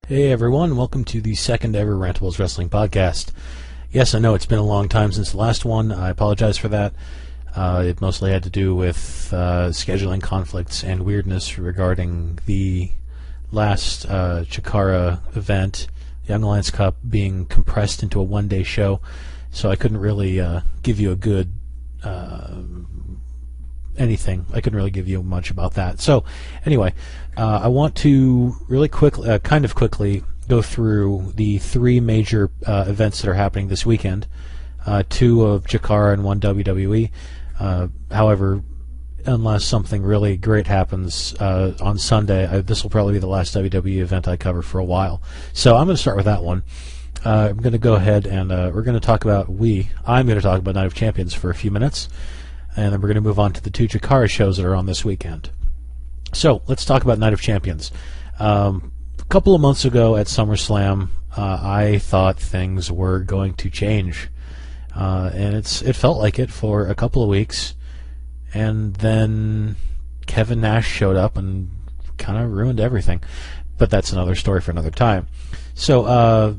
Hey everyone, welcome to the second ever Rantables Wrestling Podcast. Yes, I know it's been a long time since the last one. I apologize for that. It mostly had to do with scheduling conflicts and weirdness regarding the last CHIKARA event, Young Alliance Cup, being compressed into a one-day show, so I couldn't really give you a good anything. I couldn't really give you much about that. So, anyway, I want to really quickly, quickly, go through the three major events that are happening this weekend. Two of CHIKARA and one WWE. However, unless something really great happens on Sunday, this will probably be the last WWE event I cover for a while. So I'm going to start with that one. I'm going to go ahead and we're going to talk about I'm going to talk about Night of Champions for a few minutes, and then we're going to move on to the two CHIKARA shows that are on this weekend. So let's talk about Night of Champions. A couple of months ago at SummerSlam, I thought things were going to change, and it felt like it for a couple of weeks, and then Kevin Nash showed up and kind of ruined everything. But that's another story for another time. So,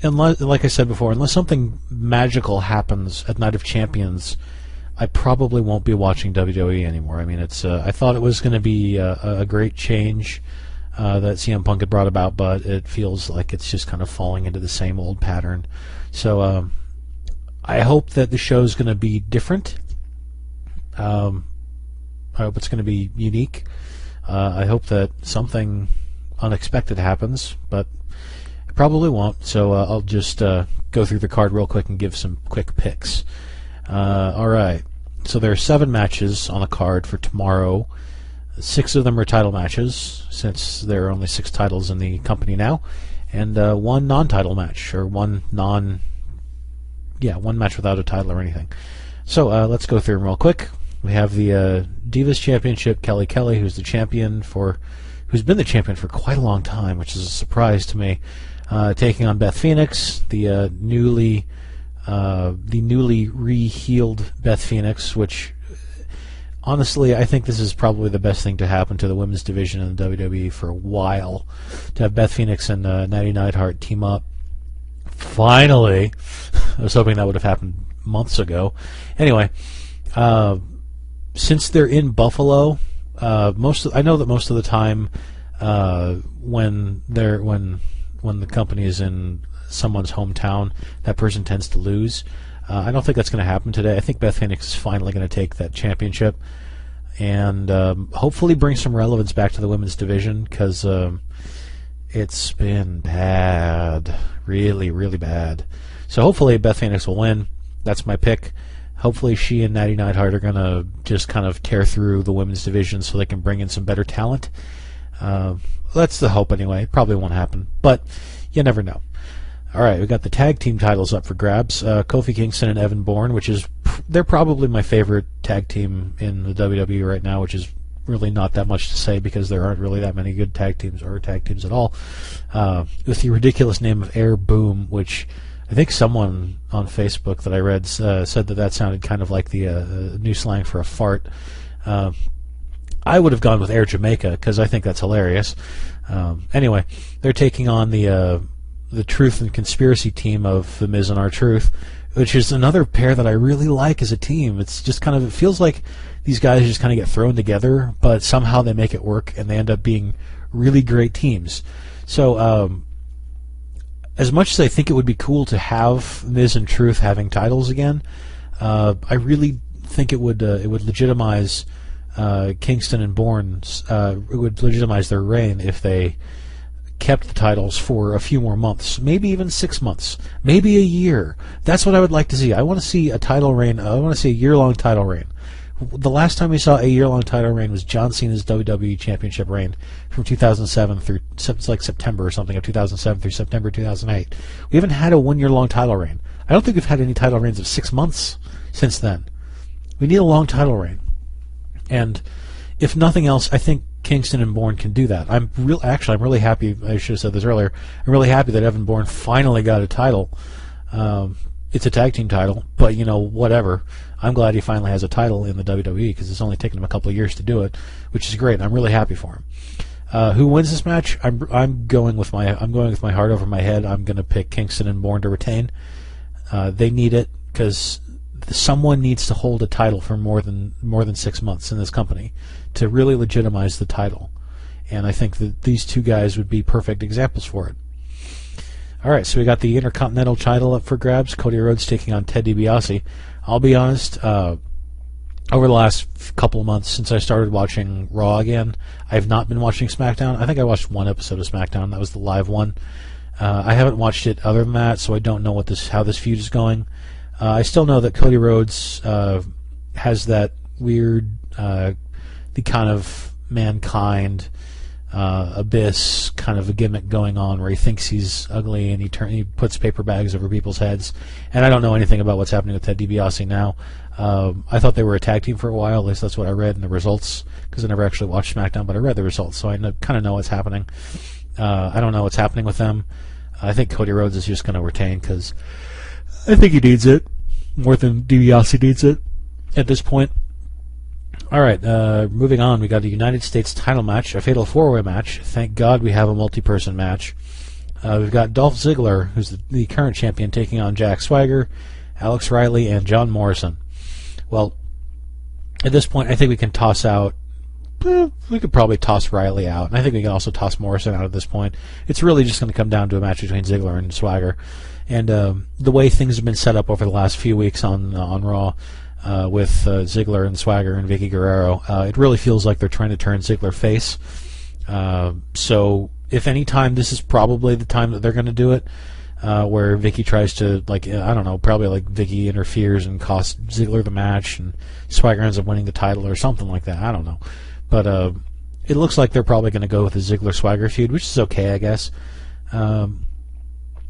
like I said before, unless something magical happens at Night of Champions, I probably won't be watching WWE anymore. I mean, I thought it was going to be a great change that CM Punk had brought about, but it feels like it's just kind of falling into the same old pattern. So I hope that the show's going to be different. I hope it's going to be unique. I hope that something unexpected happens, but it probably won't. So I'll just go through the card real quick and give some quick picks. All right. So there are 7 matches on the card for tomorrow. 6 of them are title matches, since there are only 6 titles in the company now, and one non-title match, or one match without a title or anything. So let's go through them real quick. We have the Divas Championship, Kelly, who's been the champion for quite a long time, which is a surprise to me, taking on Beth Phoenix, the newly re-healed Beth Phoenix, which honestly I think this is probably the best thing to happen to the women's division in the WWE for a while, to have Beth Phoenix and Natty Neidhart team up. Finally! I was hoping that would have happened months ago. Anyway, since they're in Buffalo, I know that most of the time when the company is in someone's hometown, that person tends to lose. I don't think that's going to happen today. I think Beth Phoenix is finally going to take that championship and hopefully bring some relevance back to the women's division, because it's been bad. Really, really bad. So hopefully Beth Phoenix will win. That's my pick. Hopefully she and Natty Neidhart are going to just kind of tear through the women's division so they can bring in some better talent. That's the hope anyway. It probably won't happen, but you never know. All right, we got the tag team titles up for grabs. Kofi Kingston and Evan Bourne, they're probably my favorite tag team in the WWE right now, which is really not that much to say because there aren't really that many good tag teams or tag teams at all. With the ridiculous name of Air Boom, which I think someone on Facebook that I read said that sounded kind of like the new slang for a fart. I would have gone with Air Jamaica because I think that's hilarious. Anyway, they're taking on the Truth and Conspiracy team of The Miz and R-Truth, which is another pair that I really like as a team. It's just it feels like these guys just kind of get thrown together, but somehow they make it work, and they end up being really great teams. So, as much as I think it would be cool to have Miz and Truth having titles again, I really think it would legitimize Kingston and Bourne's. It would legitimize their reign if they kept the titles for a few more months, maybe even 6 months, maybe a year. That's what I would like to see. I want to see a title reign. I want to see a year-long title reign. The last time we saw a year-long title reign was John Cena's WWE Championship reign from 2007 through September or something of 2007 through September 2008. We haven't had a one-year-long title reign. I don't think we've had any title reigns of 6 months since then. We need a long title reign. And if nothing else, I think Kingston and Bourne can do that. I'm really happy. I should have said this earlier. I'm really happy that Evan Bourne finally got a title. It's a tag team title, but whatever. I'm glad he finally has a title in the WWE because it's only taken him a couple of years to do it, which is great. I'm really happy for him. Who wins this match? I'm going with my heart over my head. I'm going to pick Kingston and Bourne to retain. They need it because someone needs to hold a title for more than 6 months in this company to really legitimize the title. And I think that these two guys would be perfect examples for it. All right, so we got the Intercontinental title up for grabs. Cody Rhodes taking on Ted DiBiase. I'll be honest, over the last couple of months since I started watching Raw again, I have not been watching SmackDown. I think I watched one episode of SmackDown. That was the live one. I haven't watched it other than that, so I don't know how this feud is going. I still know that Cody Rhodes has that weird, the kind of Mankind Abyss kind of a gimmick going on where he thinks he's ugly and he puts paper bags over people's heads. And I don't know anything about what's happening with Ted DiBiase now. I thought they were a tag team for a while. At least that's what I read in the results, because I never actually watched SmackDown, but I read the results, so I kind of know what's happening. I don't know what's happening with them. I think Cody Rhodes is just going to retain because I think he needs it more than DiBiase needs it at this point. All right, moving on, we got a United States title match, a fatal four-way match. Thank God we have a multi-person match. We've got Dolph Ziggler, who's the current champion, taking on Jack Swagger, Alex Riley, and John Morrison. Well, at this point, I think we can toss out. We could probably toss Riley out, and I think we can also toss Morrison out at this point. It's really just going to come down to a match between Ziggler and Swagger. And the way things have been set up over the last few weeks on Raw, with Ziggler and Swagger and Vicky Guerrero, it really feels like they're trying to turn Ziggler face. So if any time, this is probably the time that they're going to do it, where Vicky tries to, I don't know, probably like Vicky interferes and costs Ziggler the match, and Swagger ends up winning the title or something like that. I don't know. But it looks like they're probably going to go with the Ziggler-Swagger feud, which is okay, I guess.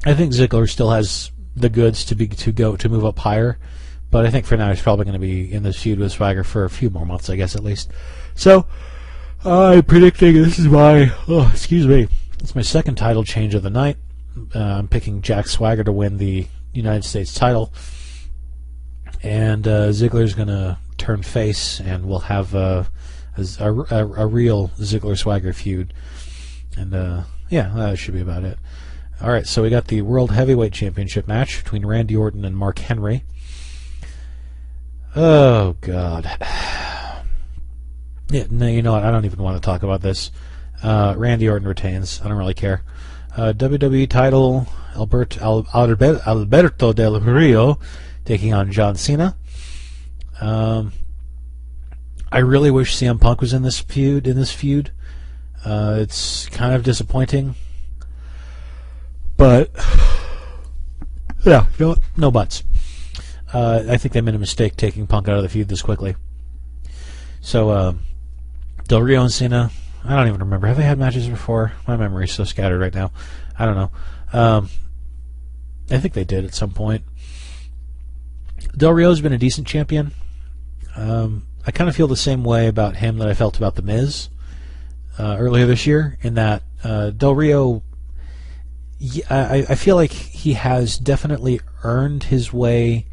I think Ziggler still has the goods to move up higher, but I think for now he's probably going to be in this feud with Swagger for a few more months, I guess, at least. So I'm predicting this is it's my second title change of the night. I'm picking Jack Swagger to win the United States title, and Ziggler's going to turn face, and we'll have a real Ziggler-Swagger feud. And yeah, that should be about it. All right, so we got the World Heavyweight Championship match between Randy Orton and Mark Henry. Oh, God. Yeah, no, you know what? I don't even want to talk about this. Randy Orton retains. I don't really care. WWE title, Alberto Del Rio taking on John Cena. I really wish CM Punk was in this feud. It's kind of disappointing. But, yeah, no buts. I think they made a mistake taking Punk out of the feud this quickly. So, Del Rio and Cena, I don't even remember. Have they had matches before? My memory's so scattered right now. I don't know. I think they did at some point. Del Rio's been a decent champion. I kind of feel the same way about him that I felt about The Miz earlier this year, in that Del Rio, I feel like he has definitely earned his way.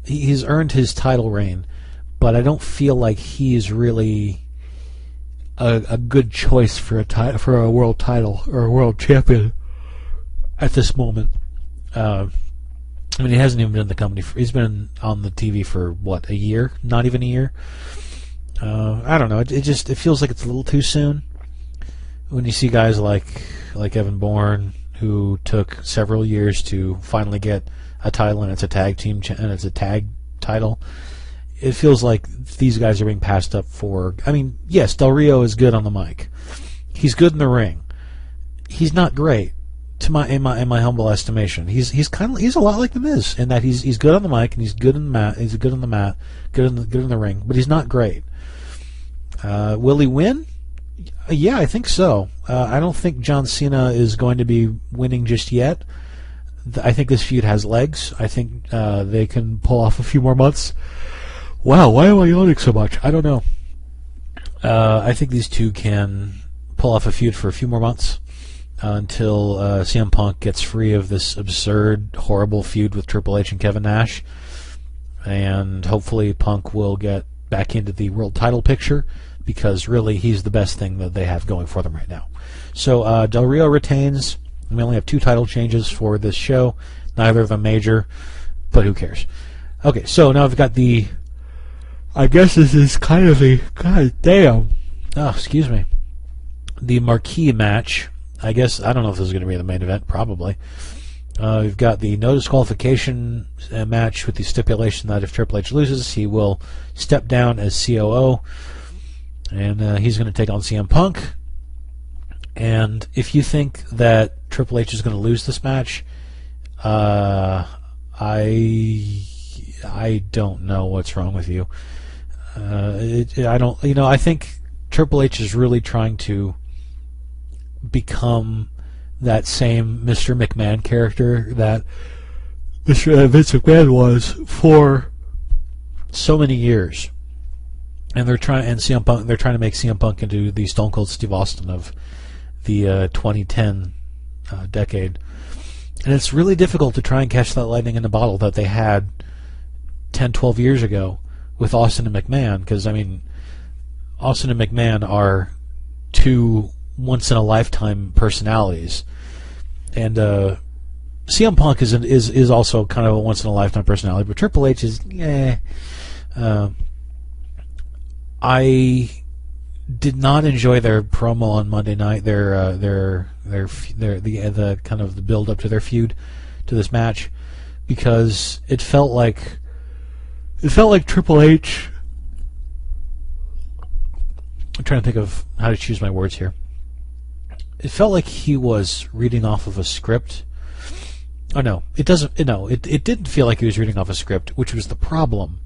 He's earned his title reign, but I don't feel like he's really a good choice for a world title or a world champion at this moment. I mean, he hasn't even been in the company. He's been on the TV for, what, a year? Not even a year? I don't know. It feels like it's a little too soon. When you see guys like Evan Bourne, who took several years to finally get a title, and it's a tag team and it's a tag title, it feels like these guys are being passed up for. I mean, yes, Del Rio is good on the mic. He's good in the ring. He's not great, in my humble estimation. He's a lot like The Miz in that he's good on the mic and he's good in the mat. He's good on the mat, good in the ring, but he's not great. Will he win? Yeah, I think so. I don't think John Cena is going to be winning just yet. I think this feud has legs. I think they can pull off a few more months. Wow, why am I yawning so much? I don't know. I think these two can pull off a feud for a few more months until CM Punk gets free of this absurd, horrible feud with Triple H and Kevin Nash. And hopefully Punk will get back into the world title picture, because really he's the best thing that they have going for them right now. So Del Rio retains. We only have 2 title changes for this show, neither of them major, but who cares? Okay, so now I've got the, I guess this is kind of a, god damn, oh, excuse me, the marquee match. I guess, I don't know if this is going to be the main event, probably. We've got the no disqualification match with the stipulation that if Triple H loses, he will step down as COO, and he's going to take on CM Punk. And if you think that Triple H is going to lose this match, I don't know what's wrong with you. I don't. I think Triple H is really trying to become that same Mr. McMahon character that Mr. Vince McMahon was for so many years. And they're trying, and CM Punk, they're trying to make CM Punk into the Stone Cold Steve Austin of the 2010 decade. And it's really difficult to try and catch that lightning in the bottle that they had 10, 12 years ago with Austin and McMahon, because, I mean, Austin and McMahon are 2 once-in-a-lifetime personalities. And CM Punk is also kind of a once-in-a-lifetime personality, but Triple H is, I did not enjoy their promo on Monday night. The kind of the build up to their feud, to this match, because it felt like Triple H. I'm trying to think of how to choose my words here. It felt like he was reading off of a script. Oh no, it doesn't. No, it didn't feel like he was reading off a script, which was the problem.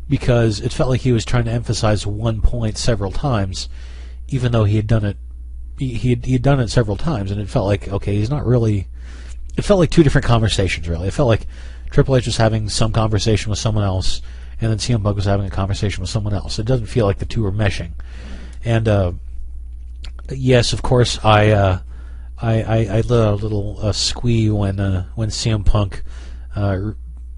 Because it felt like he was trying to emphasize one point several times, even though he had done it. He'd done it several times, and it felt like, okay, he's not really. It felt like 2 different conversations, really. It felt like Triple H was having some conversation with someone else, and then CM Punk was having a conversation with someone else. It doesn't feel like the 2 are meshing. And yes, of course, I let out a little squee when CM Punk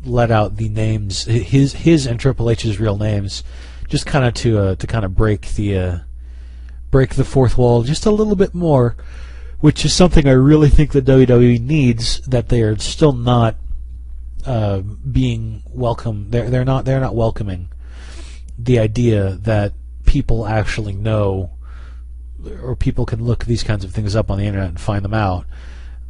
let out the names, his and Triple H's real names, just kind of to kind of break the fourth wall just a little bit more, which is something I really think the WWE needs. That they are still not being welcome. They're not welcoming the idea that people actually know, or people can look these kinds of things up on the internet and find them out.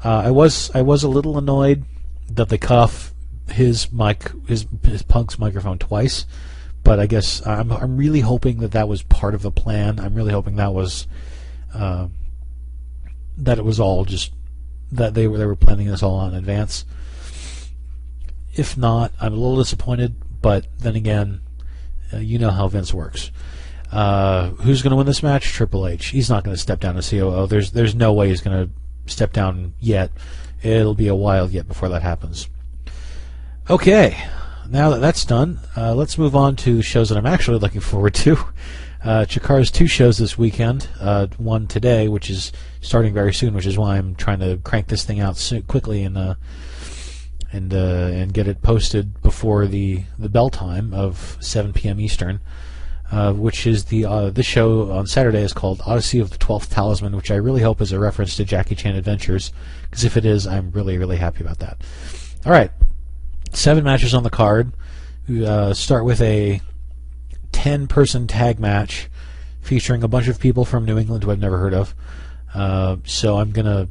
I was a little annoyed that they cut off his Punk's microphone twice, but I guess I'm really hoping that was part of the plan. I'm really hoping that was that it was all just that they were planning this all out in advance. If not, I'm a little disappointed, but then again, you know how Vince works. Who's going to win this match? Triple H. He's not going to step down as COO. There's no way he's going to step down yet. It'll be a while yet before that happens. Okay, now that that's done, let's move on to shows that I'm actually looking forward to. CHIKARAs 2 shows this weekend, one today, which is starting very soon, which is why I'm trying to crank this thing out quickly and get it posted before the bell time of 7 p.m. Eastern, which is this show on Saturday is called Odyssey of the 12th Talisman, which I really hope is a reference to Jackie Chan Adventures, because if it is, I'm really, really happy about that. All right. 7 matches on the card. We start with a 10-person tag match featuring a bunch of people from New England who I've never heard of. So I'm gonna,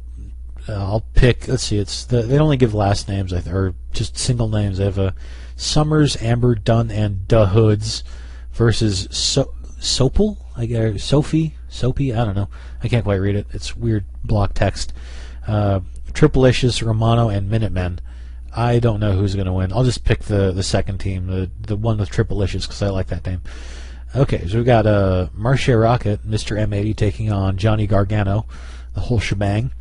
I'll pick. Let's see. they only give last names, or just single names. They have Summers, Amber, Dunn, and Da Hoods versus Soapy. I don't know. I can't quite read it. It's weird block text. Triple-Licious, Romano, and Minutemen. I don't know who's going to win. I'll just pick the second team, the one with Triple-Licious, because I like that name. Okay, so we've got Marche Rocket, Mr. M80, taking on Johnny Gargano, the whole shebang.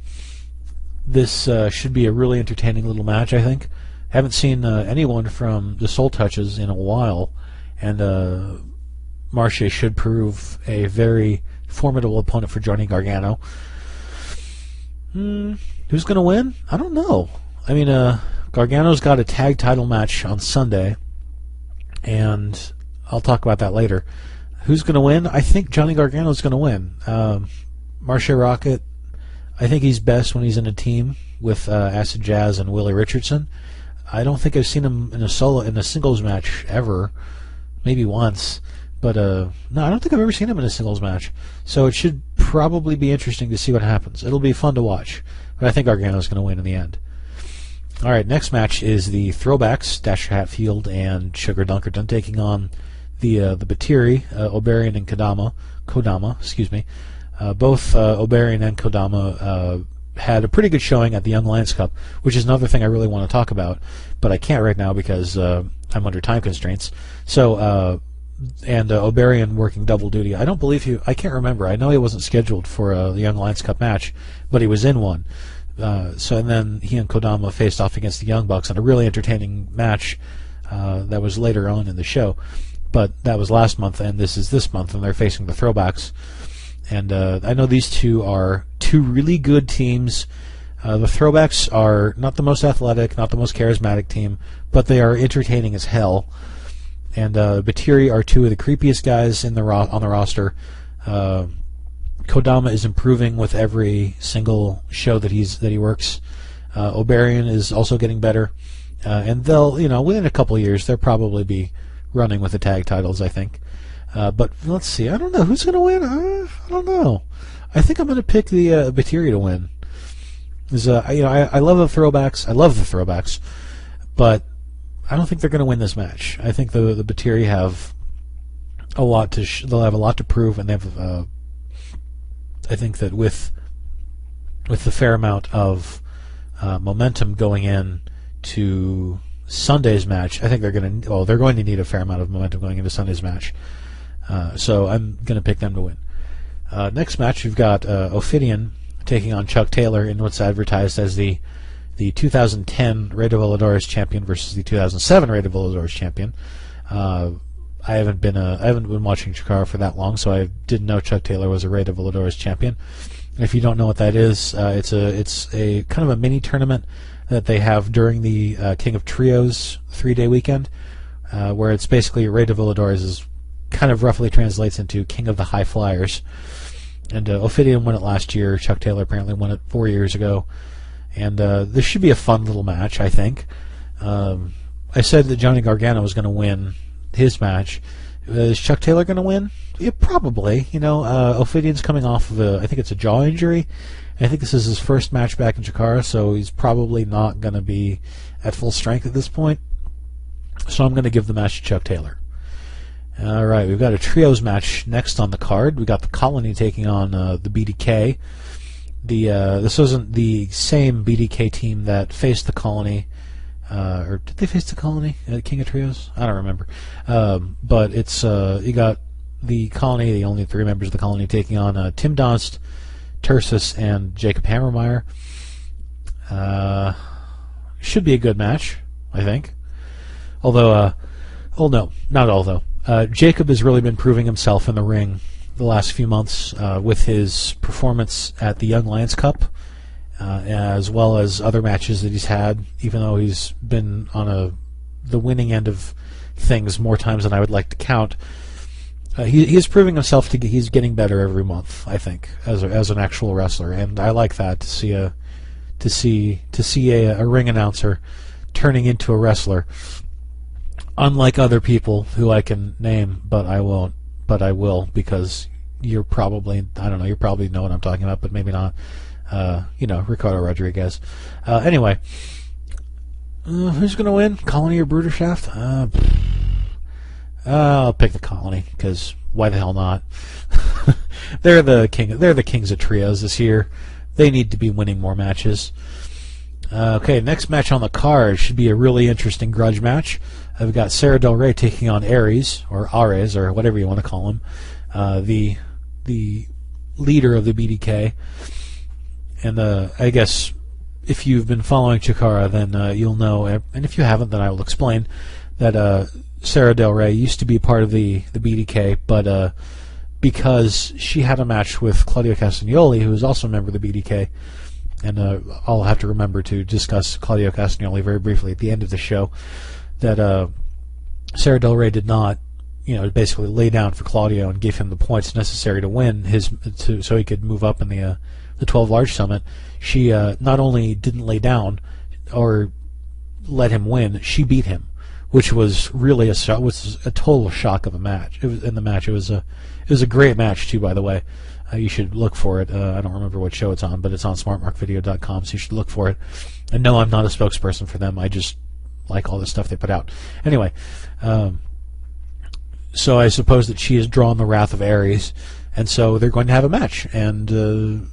This should be a really entertaining little match, I think. Haven't seen anyone from the Soul Touches in a while, and Marche should prove a very formidable opponent for Johnny Gargano. Who's going to win? I don't know. I mean, Gargano's got a tag title match on Sunday, and I'll talk about that later. Who's going to win? I think Johnny Gargano's going to win. Marsha Rocket, I think he's best when he's in a team with Acid Jazz and Willie Richardson. I don't think I've seen him in a singles match ever. Maybe once. But no, I don't think I've ever seen him in a singles match. So it should probably be interesting to see what happens. It'll be fun to watch. But I think Gargano's going to win in the end. All right, next match is the Throwbacks, Dasher Hatfield and Sugar Dunkerton, taking on the Batiri, Oberian and Kodama, excuse me. Both Oberian and Kodama had a pretty good showing at the Young Lions Cup, which is another thing I really want to talk about, but I can't right now because I'm under time constraints. So, and Oberian working double duty. I can't remember. I know he wasn't scheduled for the Young Lions Cup match, but he was in one. And then he and Kodama faced off against the Young Bucks in a really entertaining match that was later on in the show. But that was last month, and this is this month, and they're facing the Throwbacks. And I know these two are two really good teams. The Throwbacks are not the most athletic, not the most charismatic team, but they are entertaining as hell. And Batiri are two of the creepiest guys on the roster. Kodama is improving with every single show that he works. Oberian is also getting better, and they'll, within a couple of years, they'll probably be running with the tag titles, I think. But let's see. I don't know who's going to win. I don't know. I think I'm going to pick the Batiri to win. I love the Throwbacks. I love the Throwbacks, but I don't think they're going to win this match. I think the Batiri have a lot to. They'll have a lot to prove, and they have. I think that with the fair amount of momentum going in to Sunday's match, I think they're going to need a fair amount of momentum going into Sunday's match. So I'm going to pick them to win. Next match, we've got Ophidian taking on Chuck Taylor in what's advertised as the 2010 Rey de Voladores champion versus the 2007 Rey de Voladores champion. I haven't been watching Chikara for that long, so I didn't know Chuck Taylor was a Rey de Voladores champion. If you don't know what that is, it's a kind of a mini tournament that they have during the King of Trios 3-day weekend, where it's basically Rey de Voladores is kind of roughly translates into King of the High Flyers. And Ophidian won it last year. Chuck Taylor apparently won it 4 years ago. And this should be a fun little match, I think. I said that Johnny Gargano was going to win his match. Is Chuck Taylor going to win? Yeah, probably. Ophidian's coming off of I think it's a jaw injury. I think this is his first match back in Chikara, so he's probably not going to be at full strength at this point. So I'm going to give the match to Chuck Taylor. All right, we've got a trios match next on the card. We got the Colony taking on the BDK. This wasn't the same BDK team that faced the Colony. Or did they face the Colony at King of Trios? I don't remember. But it's you got the Colony, the only three members of the Colony, taking on Tim Donst, Tursus, and Jacob Hammermeyer. Should be a good match, I think. Although, no, not although. Jacob has really been proving himself in the ring the last few months with his performance at the Young Lions Cup. As well as other matches that he's had, even though he's been on the winning end of things more times than I would like to count. He is proving himself he's getting better every month, I think, as an actual wrestler, and I like that to see a ring announcer turning into a wrestler. Unlike other people who I can name, but I won't. But I will, because you probably know what I'm talking about, but maybe not. Ricardo Rodriguez. Anyway, who's going to win? Colony or Bruderschaft? I'll pick the Colony, because why the hell not? They're the kings of trios this year. They need to be winning more matches. Okay, next match on the card should be a really interesting grudge match. We've got Sarah Del Rey taking on Ares, or whatever you want to call him, the leader of the BDK. And I guess if you've been following Chikara, then you'll know, and if you haven't, then I will explain, that Sarah Del Rey used to be part of the BDK, but because she had a match with Claudio Castagnoli, who is also a member of the BDK, and I'll have to remember to discuss Claudio Castagnoli very briefly at the end of the show, that Sarah Del Rey did not basically lay down for Claudio and give him the points necessary to win so he could move up in the 12 large summit. She not only didn't lay down or let him win, she beat him, which was really a total shock of a match. It was a great match too, by the way. You should look for it. I don't remember what show it's on, but it's on smartmarkvideo.com, so you should look for it. And no, I'm not a spokesperson for them. I just like all the stuff they put out. Anyway, so I suppose that she has drawn the wrath of Ares, and so they're going to have a match. And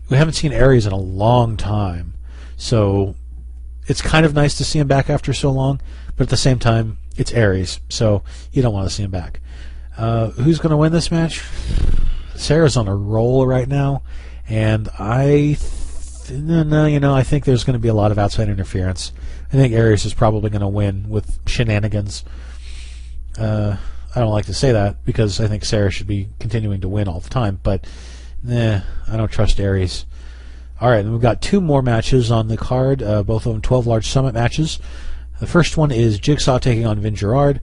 we haven't seen Ares in a long time, so it's kind of nice to see him back after so long, but at the same time, it's Ares, so you don't want to see him back. Who's going to win this match? Sarah's on a roll right now, and I think there's going to be a lot of outside interference. I think Ares is probably going to win with shenanigans. I don't like to say that because I think Sarah should be continuing to win all the time, but I don't trust Ares. All right, and we've got two more matches on the card, both of them 12 large summit matches. The first one is Jigsaw taking on Vin Gerard.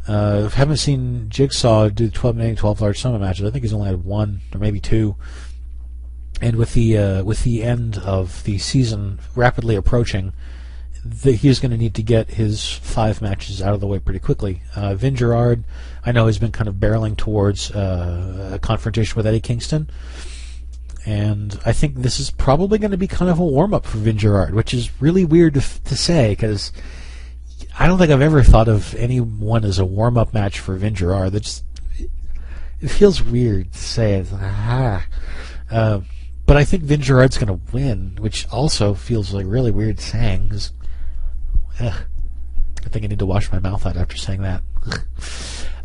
Haven't seen Jigsaw do 12 large summit matches. I think he's only had one or maybe two. And with the end of the season rapidly approaching, he's going to need to get his 5 matches out of the way pretty quickly. Vin Gerard, I know, has been kind of barreling towards a confrontation with Eddie Kingston. And I think this is probably going to be kind of a warm-up for Vin Gerard, which is really weird to say, because I don't think I've ever thought of anyone as a warm-up match for Vin Gerard. It feels weird to say. It's like, but I think Vin Gerard's going to win, which also feels like really weird saying. I think I need to wash my mouth out after saying that.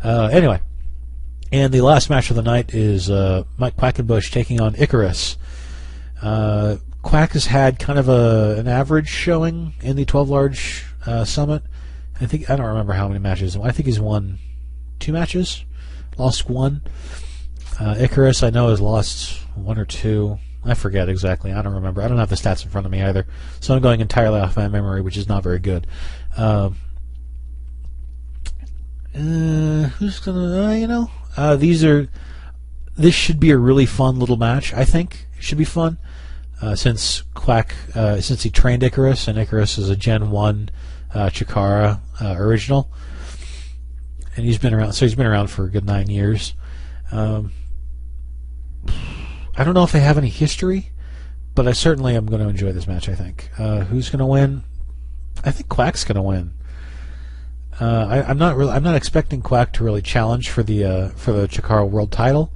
Anyway. And the last match of the night is Mike Quackenbush taking on Icarus. Quack has had kind of an average showing in the 12 large summit. I don't remember how many matches. I think he's won 2 matches, lost 1. Icarus, I know, has lost 1 or 2. I forget exactly. I don't remember. I don't have the stats in front of me either, so I'm going entirely off my memory, which is not very good. Who's gonna? This should be a really fun little match. I think it should be fun since he trained Icarus, and Icarus is a Gen 1 Chikara original, and he's been around. So he's been around for a good 9 years. I don't know if they have any history, but I certainly am going to enjoy this match. I think. Who's going to win? I think Quack's going to win. I'm not expecting Quack to really challenge for the Chikara World Title,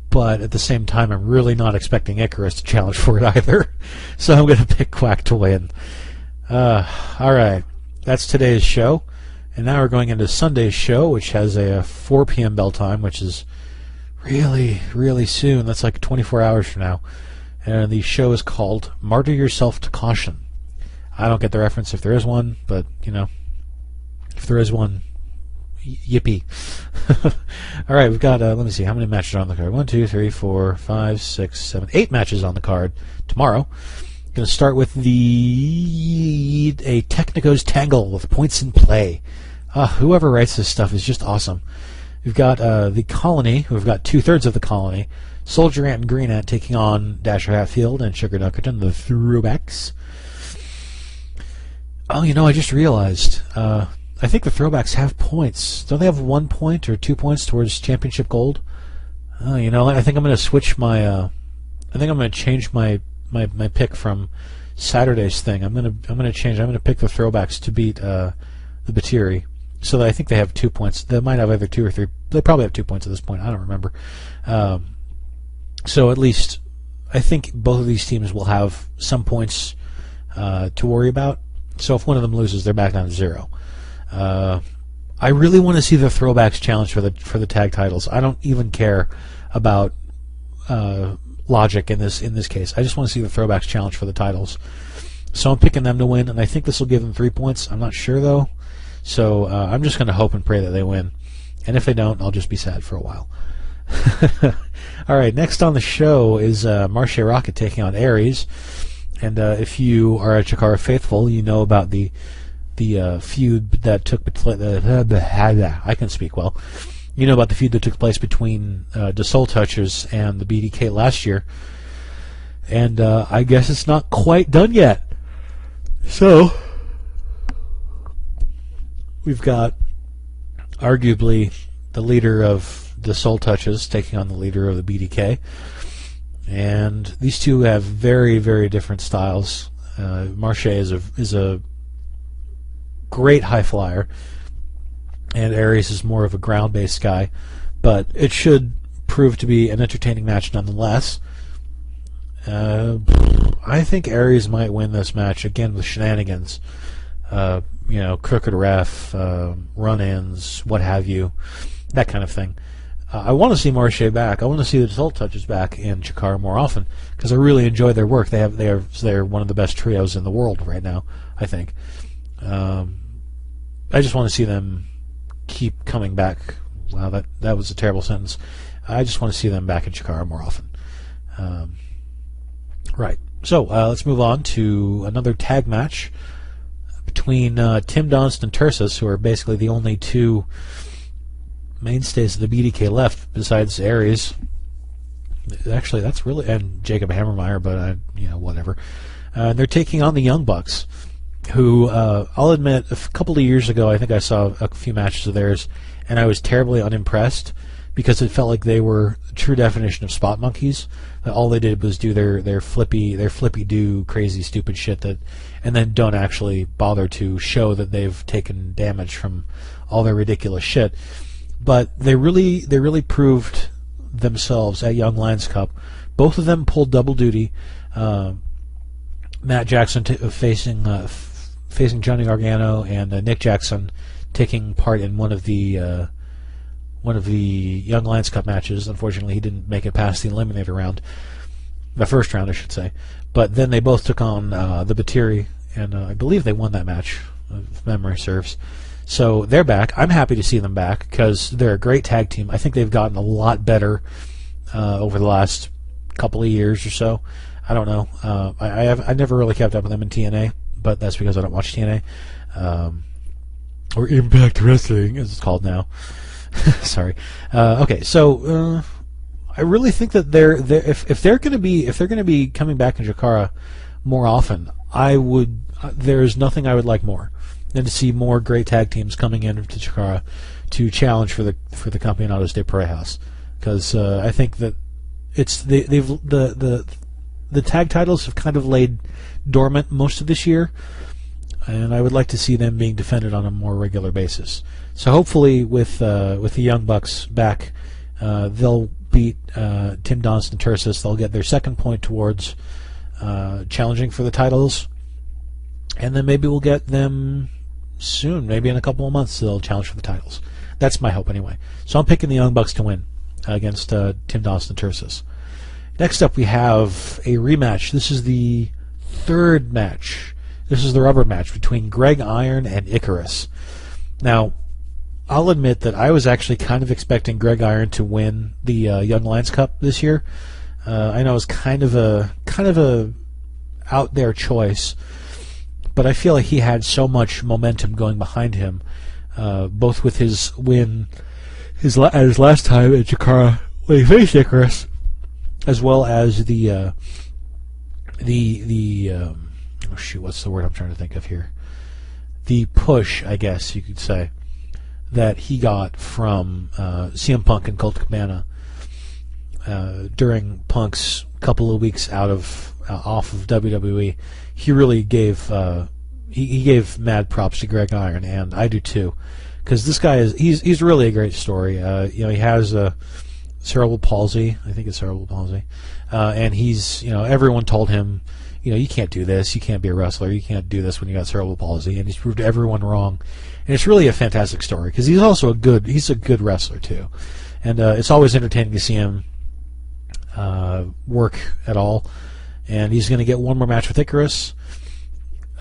but at the same time, I'm really not expecting Icarus to challenge for it either. So I'm going to pick Quack to win. All right, that's today's show, and now we're going into Sunday's show, which has a 4 p.m. bell time, which is really, really soon. That's like 24 hours from now, and the show is called "Martyr Yourself to Caution." I don't get the reference if there is one, but if there is one, yippee. All right, we've got, let me see, how many matches are on the card? 1, 2, 3, 4, 5, 6, 7, 8 matches on the card tomorrow. Going to start with a Technico's Tangle with points in play. Whoever writes this stuff is just awesome. We've got the Colony, who've got 2/3 of the Colony. Soldier Ant and Green Ant taking on Dasher Hatfield and Sugar Duckerton, the Throwbacks. Oh, I just realized... I think the Throwbacks have points. Don't they have 1 point or 2 points towards championship gold? I think I'm going to switch my. I think I'm going to change my pick from Saturday's thing. I'm going to change. I'm going to pick the Throwbacks to beat the Batiri, so that I think they have 2 points. They might have either 2 or 3. They probably have 2 points at this point. I don't remember. So at least I think both of these teams will have some points to worry about. So if one of them loses, they're back down to 0. I really want to see the Throwbacks challenge for the tag titles. I don't even care about logic in this case. I just want to see the Throwbacks challenge for the titles. So I'm picking them to win, and I think this will give them 3 points. I'm not sure though, so I'm just going to hope and pray that they win. And if they don't, I'll just be sad for a while. All right, next on the show is Marche Rocket taking on Ares. And if you are a Chikara faithful, you know about the feud that took I can speak well. You know about the feud that took place between the Soul Touchers and the BDK last year, and I guess it's not quite done yet. So we've got arguably the leader of the Soul Touchers taking on the leader of the BDK, and these two have very, very different styles. Marche is a great high flyer, and Aries is more of a ground-based guy, but it should prove to be an entertaining match nonetheless. I think Aries might win this match, again with shenanigans. Crooked ref, run-ins, what have you, that kind of thing. I want to see Marche back. I want to see the Soul Touchers back in Chikara more often, because I really enjoy their work. They're one of the best trios in the world right now, I think. I just want to see them keep coming back. Wow, that was a terrible sentence. I just want to see them back in Chikara more often. Right. So let's move on to another tag match between Tim Donst and Tursus, who are basically the only two mainstays of the BDK left besides Aries. Actually, that's really, and Jacob Hammermeyer, but whatever. They're taking on the Young Bucks, who I'll admit, a couple of years ago, I think I saw a few matches of theirs, and I was terribly unimpressed because it felt like they were the true definition of spot monkeys. All they did was do their flippy do crazy stupid shit and then don't actually bother to show that they've taken damage from all their ridiculous shit. But they really proved themselves at Young Lions Cup. Both of them pulled double duty. Matt Jackson facing Johnny Gargano, and Nick Jackson taking part in one of the Young Lions Cup matches. Unfortunately, he didn't make it past the eliminator round, the first round, I should say. But then they both took on the Batiri, and I believe they won that match, if memory serves. So they're back. I'm happy to see them back because they're a great tag team. I think they've gotten a lot better over the last couple of years or so. I don't know. I never really kept up with them in TNA, but that's because I don't watch TNA. Or Impact Wrestling, as it's called now. Sorry. Okay, so I really think that if they're going to be coming back in Chikara more often, there's nothing I would like more than to see more great tag teams coming into Chikara to challenge for the Campeonatos de Parejas, because I think that the tag titles have kind of laid dormant most of this year, and I would like to see them being defended on a more regular basis. So hopefully, with the Young Bucks back, they'll beat Tim Donst and Tursus. They'll get their second point towards challenging for the titles, and then maybe we'll get them soon. Maybe in a couple of months they'll challenge for the titles. That's my hope anyway. So I'm picking the Young Bucks to win against Tim Donst and Tursus. Next up, we have a rematch. This is the third match. This is the rubber match between Greg Iron and Icarus. Now, I'll admit that I was actually kind of expecting Greg Iron to win the Young Lions Cup this year. I know it's kind of a out there choice, but I feel like he had so much momentum going behind him, both with his win his last time at Chikara when he faced Icarus, as well as what's the word I'm trying to think of here? The push, I guess you could say, that he got from CM Punk and Colt Cabana during Punk's couple of weeks off of WWE. He really gave he gave mad props to Greg Iron, and I do too, because this guy he's really a great story. He has cerebral palsy. I think it's cerebral palsy, and he's everyone told him, you can't do this, you can't be a wrestler, you can't do this when you got cerebral palsy, and he's proved everyone wrong. And it's really a fantastic story because he's also a good wrestler too, and it's always entertaining to see him work at all. And he's going to get one more match with Icarus.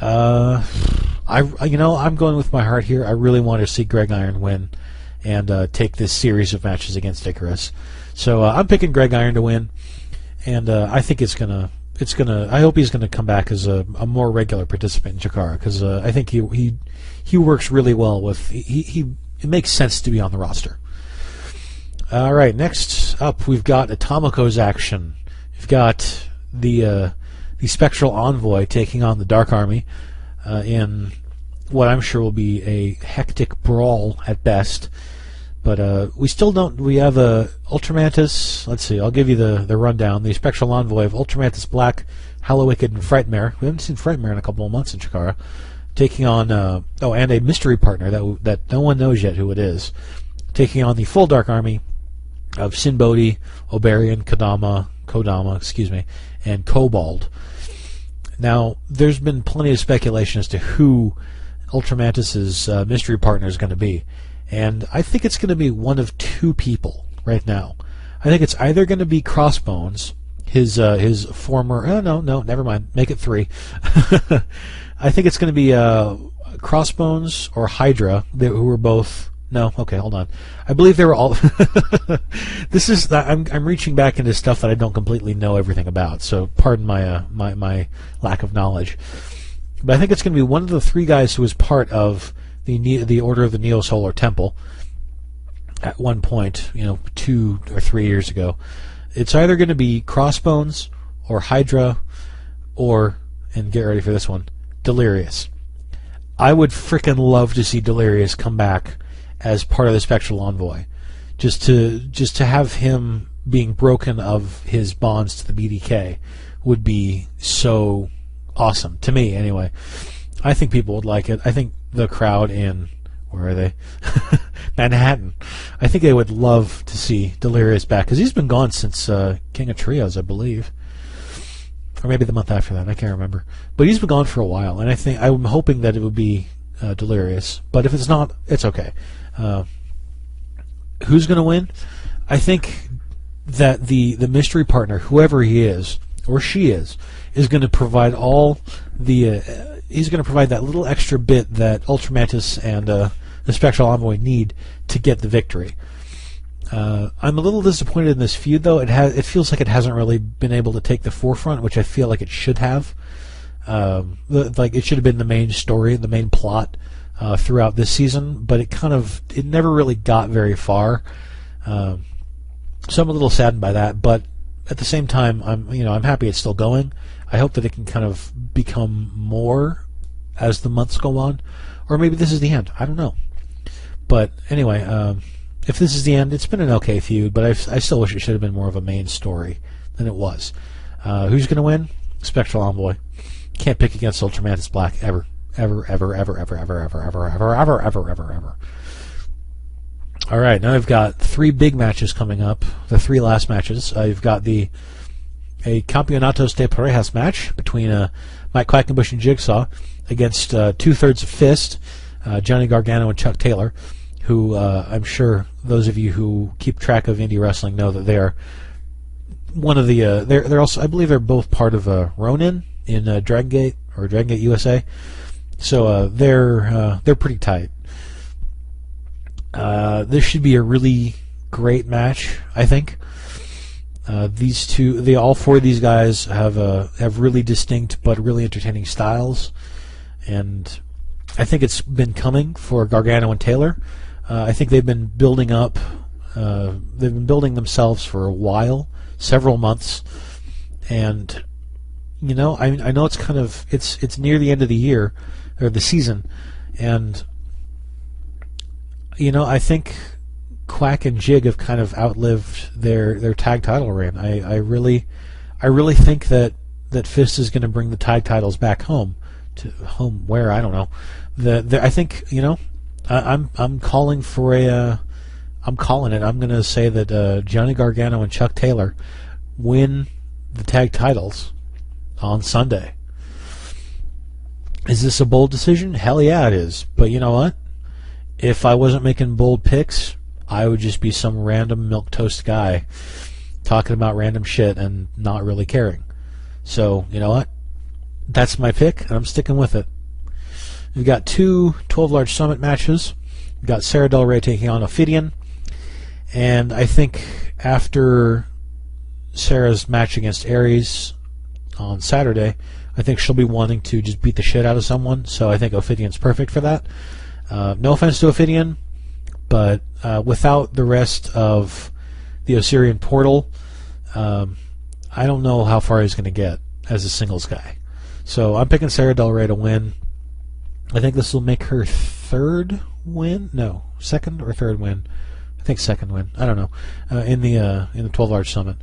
I'm going with my heart here. I really want to see Greg Iron win and take this series of matches against Icarus. So I'm picking Greg Iron to win, and I think it's gonna I hope he's gonna come back as a more regular participant in Chikara, because I think he works really well with it makes sense to be on the roster. All right, next up we've got Atomico's action. We've got the Spectral Envoy taking on the Dark Army in what I'm sure will be a hectic brawl at best. But we still don't. We have Ultramantis. Let's see. I'll give you the rundown. The Spectral Envoy of Ultramantis Black, Hallowicked, and Frightmare. We haven't seen Frightmare in a couple of months in Chikara. Taking on and a mystery partner that no one knows yet who it is. Taking on the full Dark Army of Sinbodi, Oberian, Kodama, and Cobalt. Now, there's been plenty of speculation as to who Ultramantis' mystery partner is going to be. And I think it's going to be one of two people right now. I think it's either going to be Crossbones, his former... no, never mind. Make it three. I think it's going to be Crossbones or Hydra, who were both... No, okay, hold on. I believe they were all... This is... I'm reaching back into stuff that I don't completely know everything about, so pardon my my lack of knowledge. But I think it's going to be one of the three guys who was part of the Order of the Neo-Solar Temple at one point, 2 or 3 years ago. It's either going to be Crossbones or Hydra or, and get ready for this one, Delirious. I would frickin' love to see Delirious come back as part of the Spectral Envoy. Just to have him being broken of his bonds to the BDK would be so awesome, to me anyway. I think people would like it. I think the crowd in, where are they? Manhattan. I think they would love to see Delirious back, because he's been gone since King of Trios, I believe. Or maybe the month after that, I can't remember. But he's been gone for a while, and I'm hoping that it would be Delirious. But if it's not, it's okay. Who's going to win? I think that the mystery partner, whoever he is, or she is going to provide all the... he's going to provide that little extra bit that Ultramantis and the Spectral Envoy need to get the victory. I'm a little disappointed in this feud, though. It feels like it hasn't really been able to take the forefront, which I feel like it should have. Like it should have been the main story, the main plot throughout this season, but it never really got very far. So I'm a little saddened by that, but at the same time, I'm happy it's still going. I hope that it can kind of become more as the months go on, or maybe this is the end. I don't know. But anyway, if this is the end, it's been an okay feud, but I still wish it should have been more of a main story than it was. Who's going to win? Spectral Envoy. Can't pick against Ultramantis Black ever. Ever. All right, now I've got 3 big matches coming up. The 3 last matches. I've got a Campeonatos de Parejas match between Mike Quackenbush and Jigsaw against 2/3 of Fist, Johnny Gargano and Chuck Taylor, who I'm sure those of you who keep track of indie wrestling know that they are one of the. They're also, I believe, they're both part of Ronin in Dragon Gate or Dragon Gate USA. So they're pretty tight. This should be a really great match, I think. All 4 of these guys have really distinct but really entertaining styles, and I think it's been coming for Gargano and Taylor. I think they've been building up. They've been building themselves for a while, several months, and I know it's near the end of the year or the season, and I think Quack and Jig have kind of outlived their tag title reign. I really think that Fist is going to bring the tag titles back home. To home where, I don't know. I think I'm calling for I'm calling it. I'm going to say that Johnny Gargano and Chuck Taylor win the tag titles on Sunday. Is this a bold decision? Hell yeah, it is. But you know what? If I wasn't making bold picks, I would just be some random milquetoast guy talking about random shit and not really caring. So, you know what? That's my pick, and I'm sticking with it. We've got 2 12 Large Summit matches. We've got Sarah Del Rey taking on Ophidian. And I think after Sarah's match against Aries on Saturday, I think she'll be wanting to just beat the shit out of someone. So I think Ophidion's perfect for that. No offense to Ophidian, but without the rest of the Osirian portal, I don't know how far he's going to get as a singles guy. So I'm picking Sarah Del Rey to win. I think this will make her third win. No, second or third win. I think second win. I don't know. In the 12 Large Summit,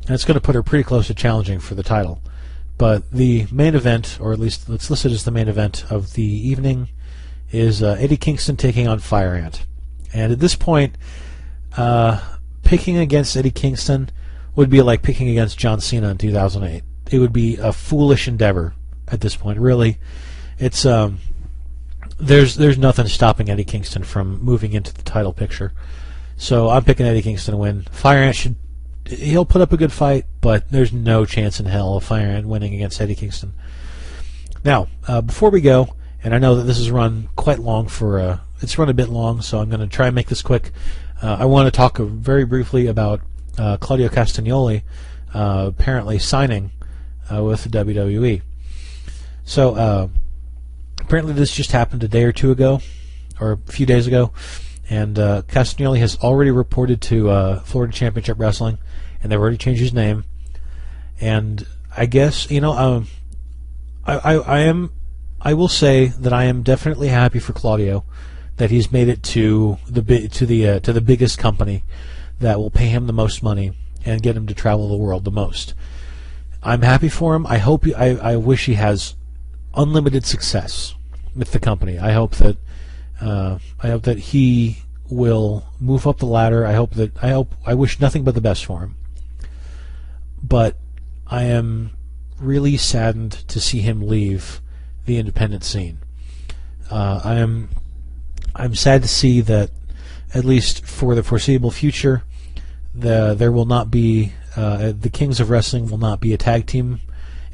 and it's going to put her pretty close to challenging for the title. But the main event, or at least let's list it as the main event of the evening, is Eddie Kingston taking on Fire Ant. And at this point, picking against Eddie Kingston would be like picking against John Cena in 2008. It would be a foolish endeavor at this point. Really, it's there's nothing stopping Eddie Kingston from moving into the title picture. So I'm picking Eddie Kingston to win. Fire Ant he'll put up a good fight, but there's no chance in hell of Fire Ant winning against Eddie Kingston. Now, before we go, and I know that this is run quite long it's run a bit long, so I'm going to try and make this quick. I want to talk very briefly about Claudio Castagnoli apparently signing with the WWE. So apparently this just happened a day or two ago, or a few days ago, and Castagnoli has already reported to Florida Championship Wrestling, and they've already changed his name. And I guess I will say that I am definitely happy for Claudio that he's made it to the biggest company that will pay him the most money and get him to travel the world the most. I'm happy for him. I wish he has unlimited success with the company. I hope that he will move up the ladder. I wish nothing but the best for him. But I am really saddened to see him leave the independent scene. I'm sad to see that, at least for the foreseeable future, there will not be the Kings of Wrestling will not be a tag team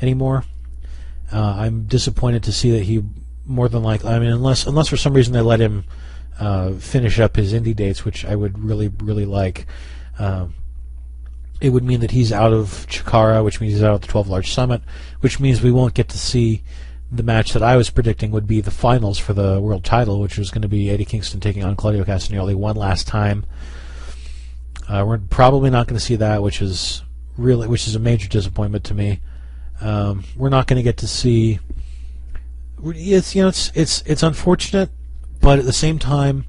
anymore. I'm disappointed to see that he more than likely, I mean, unless for some reason they let him finish up his indie dates, which I would really, really like. It would mean that he's out of Chikara, which means he's out of the 12 Large Summit, which means we won't get to see the match that I was predicting would be the finals for the world title, which was going to be Eddie Kingston taking on Claudio Castagnoli one last time. We're probably not going to see that, which is a major disappointment to me. We're not going to get to see. It's unfortunate, but at the same time,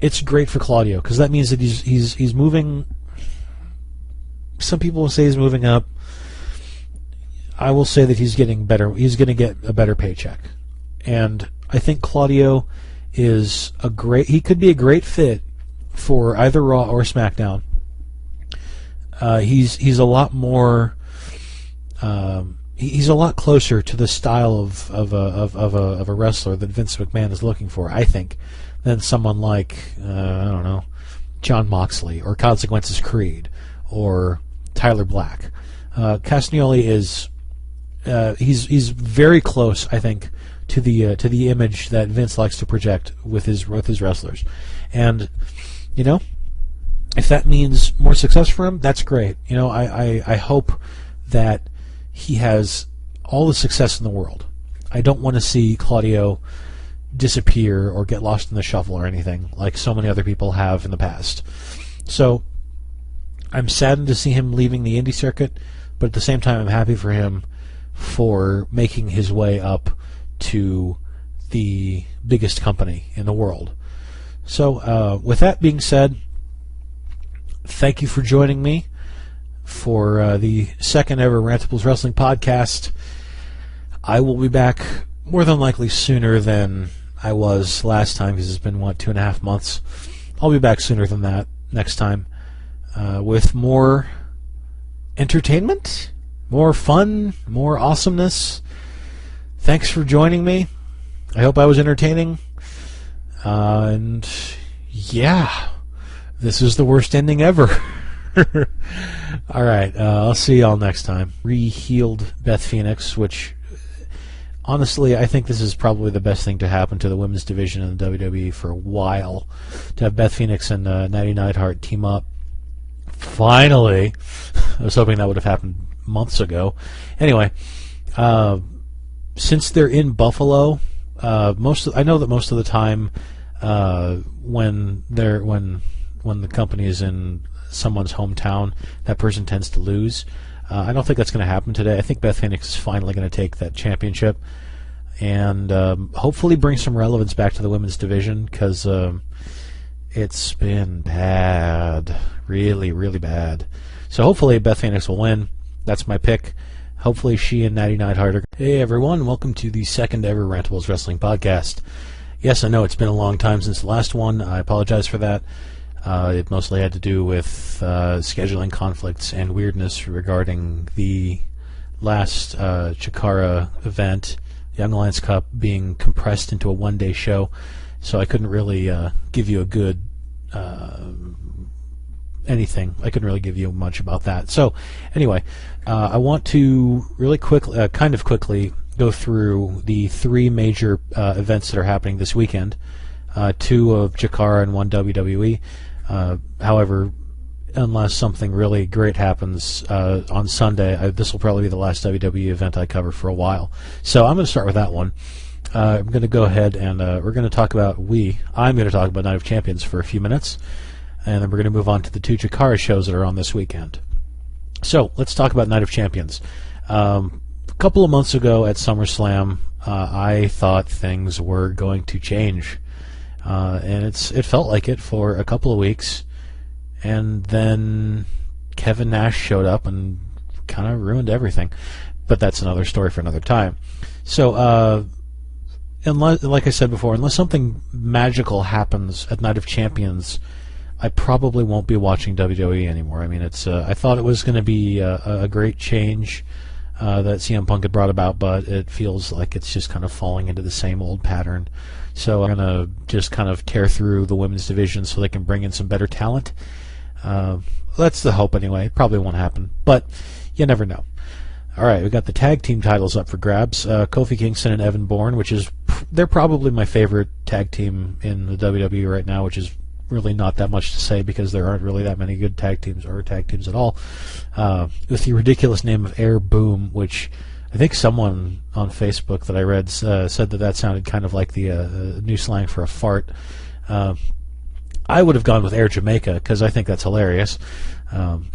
it's great for Claudio because that means that he's moving. Some people will say he's moving up. I will say that he's getting better. He's going to get a better paycheck, and I think Claudio is he could be a great fit for either Raw or SmackDown. He's a lot more. He's a lot closer to the style of a wrestler that Vince McMahon is looking for, I think, than someone like I don't know, Jon Moxley or Consequences Creed or Tyler Black. Castagnoli is he's very close, I think, to the image that Vince likes to project with his wrestlers, and if that means more success for him, that's great. I hope that he has all the success in the world. I don't want to see Claudio disappear or get lost in the shuffle or anything like so many other people have in the past. So I'm saddened to see him leaving the indie circuit, but at the same time I'm happy for him for making his way up to the biggest company in the world. So with that being said, thank you for joining me for the second ever Rantables Wrestling podcast. I will be back more than likely sooner than I was last time because it's been, 2.5 months. I'll be back sooner than that next time with more entertainment, more fun, more awesomeness. Thanks for joining me. I hope I was entertaining. And yeah, this is the worst ending ever. All right, I'll see y'all next time. Re-healed Beth Phoenix, which honestly I think this is probably the best thing to happen to the women's division in the WWE for a while. To have Beth Phoenix and Natty Neidhart team up. Finally. I was hoping that would have happened months ago. Anyway, since they're in Buffalo, I know that most of the time when the company is in someone's hometown, that person tends to lose. I don't think that's going to happen today. I think Beth Phoenix is finally going to take that championship and hopefully bring some relevance back to the women's division, because it's been bad, really, really bad. So hopefully Beth Phoenix will win. That's my pick. Hopefully she and Natty Neidhart are... Hey everyone, welcome to the second ever Rantables Wrestling Podcast. Yes, I know it's been a long time since the last one. I apologize for that. It mostly had to do with scheduling conflicts and weirdness regarding the last CHIKARA event, Young Alliance Cup, being compressed into a one-day show. So I couldn't really give you a good anything. I couldn't really give you much about that. So anyway, I want to really kind of quickly go through the three major events that are happening this weekend. Two of CHIKARA and one WWE. However, unless something really great happens on Sunday, this will probably be the last WWE event I cover for a while. So I'm going to start with that one. I'm going to go ahead and we're going to talk about I'm going to talk about Night of Champions for a few minutes, and then we're going to move on to the two CHIKARA shows that are on this weekend. So let's talk about Night of Champions. A couple of months ago at SummerSlam, I thought things were going to change. And it felt like it for a couple of weeks, and then Kevin Nash showed up and kind of ruined everything. But that's another story for another time. So, like I said before, unless something magical happens at Night of Champions, I probably won't be watching WWE anymore. I mean, I thought it was going to be a great change that CM Punk had brought about, but it feels like it's just kind of falling into the same old pattern. So I'm going to just kind of tear through the women's division so they can bring in some better talent. That's the hope anyway. Probably won't happen, but you never know. All right, we got the tag team titles up for grabs. Kofi Kingston and Evan Bourne, they're probably my favorite tag team in the WWE right now, which is really not that much to say because there aren't really that many good tag teams or tag teams at all. With the ridiculous name of Air Boom, which I think someone on Facebook that I read said that sounded kind of like the new slang for a fart. I would have gone with Air Jamaica because I think that's hilarious.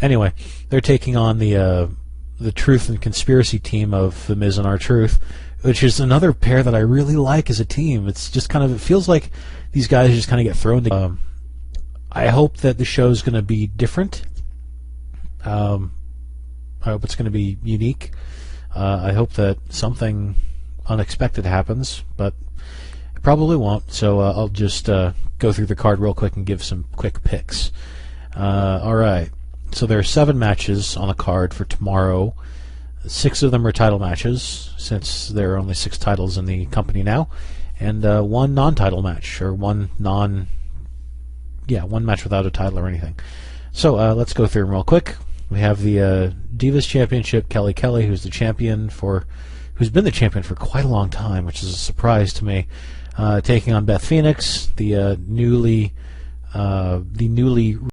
Anyway, they're taking on the Truth and Conspiracy team of The Miz and R-Truth, which is another pair that I really like as a team. It's just it feels like these guys just kind of get thrown together. I hope that the show is going to be different. I hope it's going to be unique. I hope that something unexpected happens, but it probably won't. So I'll just go through the card real quick and give some quick picks. All right. So there are 7 matches on the card for tomorrow. 6 of them are title matches, since there are only 6 titles in the company now, and 1 non-title match, or one match without a title or anything. So let's go through them real quick. We have the Divas Championship, Kelly Kelly, who's been the champion for quite a long time, which is a surprise to me, taking on Beth Phoenix, the newly